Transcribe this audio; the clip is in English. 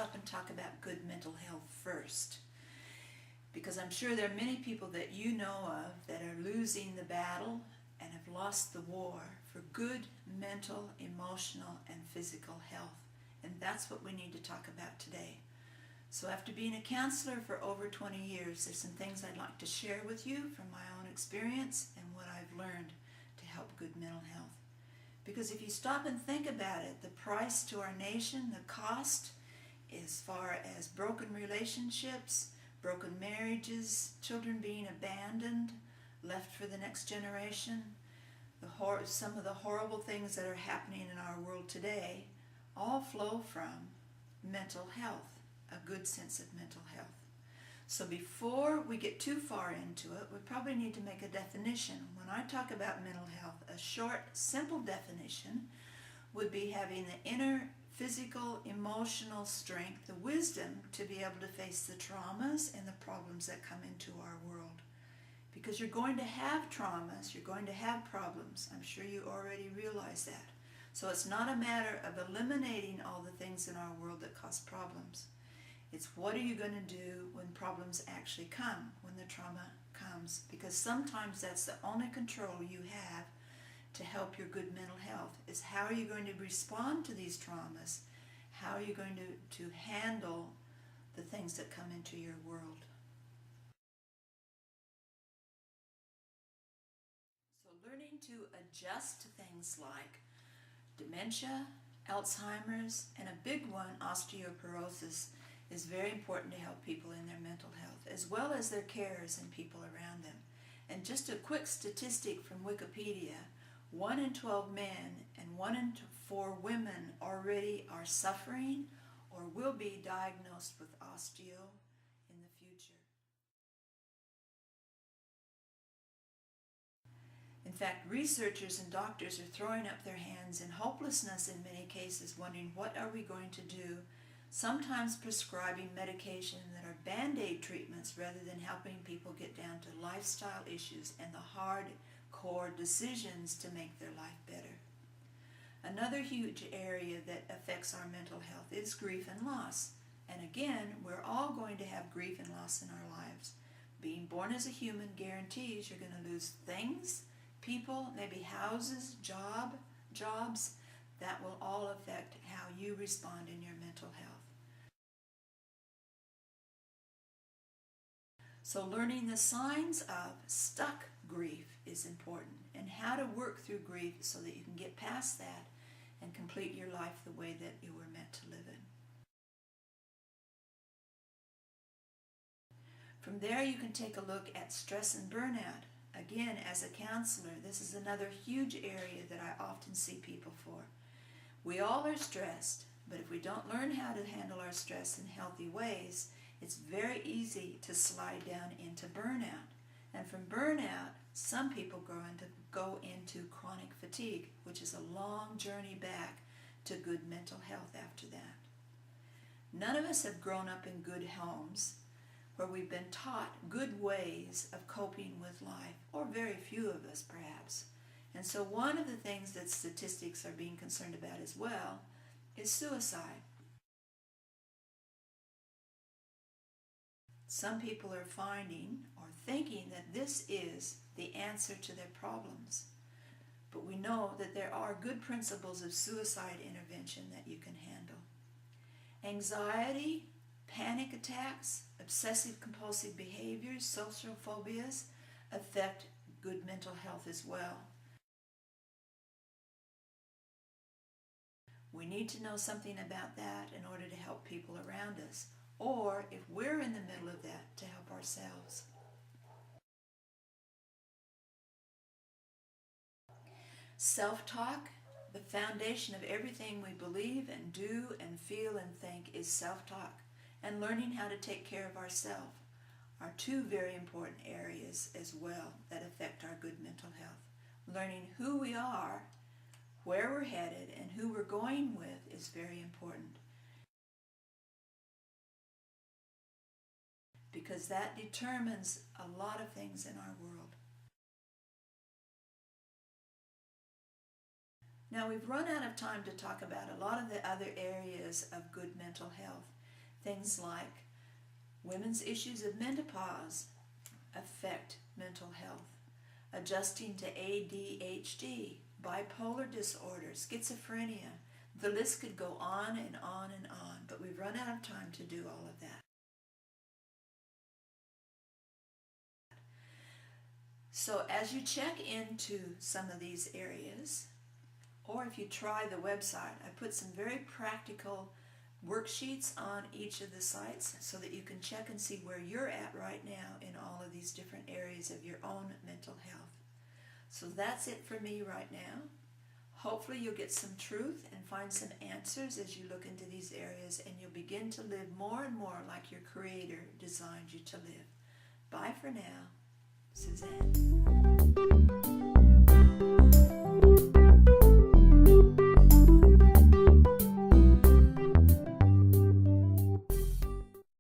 stop and talk about good mental health first, because I'm sure there are many people that you know of that are losing the battle and have lost the war for good mental, emotional, and physical health. And that's what we need to talk about today. So after being a counselor for over 20 years, there's some things I'd like to share with you from my own experience and what I've learned to help good mental health. Because if you stop and think about it, the price to our nation, the cost, as far as broken relationships, broken marriages, children being abandoned, left for the next generation, some of the horrible things that are happening in our world today, all flow from mental health, a good sense of mental health. So before we get too far into it, we probably need to make a definition. When I talk about mental health, a short, simple definition would be having the inner physical, emotional strength, the wisdom to be able to face the traumas and the problems that come into our world. Because you're going to have traumas, you're going to have problems. I'm sure you already realize that. So it's not a matter of eliminating all the things in our world that cause problems. It's what are you going to do when problems actually come, when the trauma comes. Because sometimes that's the only control you have to help your good mental health, is how are you going to respond to these traumas? How are you going to handle the things that come into your world? So learning to adjust to things like dementia, Alzheimer's, and a big one, osteoporosis, is very important to help people in their mental health, as well as their carers and people around them. And just a quick statistic from Wikipedia, 1 in 12 men and 1 in 4 women already are suffering or will be diagnosed with osteo in the future. In fact, researchers and doctors are throwing up their hands in hopelessness in many cases, wondering what are we going to do, sometimes prescribing medication that are band-aid treatments rather than helping people get down to lifestyle issues and the hard-core decisions to make their life better. Another huge area that affects our mental health is grief and loss. And again, we're all going to have grief and loss in our lives. Being born as a human guarantees you're going to lose things, people, maybe houses, jobs. That will all affect how you respond in your mental health. So learning the signs of stuck grief is important, and how to work through grief so that you can get past that and complete your life the way that you were meant to live it. From there you can take a look at stress and burnout. Again, as a counselor, this is another huge area that I often see people for. We all are stressed, but if we don't learn how to handle our stress in healthy ways, it's very easy to slide down into burnout. And from burnout, some people go into chronic fatigue, which is a long journey back to good mental health after that. None of us have grown up in good homes where we've been taught good ways of coping with life, or very few of us perhaps. And so one of the things that statistics are being concerned about as well is suicide. Some people are finding or thinking that this is the answer to their problems. But we know that there are good principles of suicide intervention that you can handle. Anxiety, panic attacks, obsessive-compulsive behaviors, social phobias affect good mental health as well. We need to know something about that in order to help people around us, or if we're in the middle of that, to help ourselves. Self-talk, the foundation of everything we believe and do and feel and think, is self-talk. And learning how to take care of ourselves are two very important areas as well that affect our good mental health. Learning who we are, where we're headed, and who we're going with is very important. Because that determines a lot of things in our world. Now we've run out of time to talk about a lot of the other areas of good mental health. Things like women's issues of menopause affect mental health, adjusting to ADHD, bipolar disorder, schizophrenia. The list could go on and on and on, but we've run out of time to do all of that. So as you check into some of these areas, or if you try the website, I put some very practical worksheets on each of the sites so that you can check and see where you're at right now in all of these different areas of your own mental health. So that's it for me right now. Hopefully you'll get some truth and find some answers as you look into these areas, and you'll begin to live more and more like your Creator designed you to live. Bye for now. Suzanne.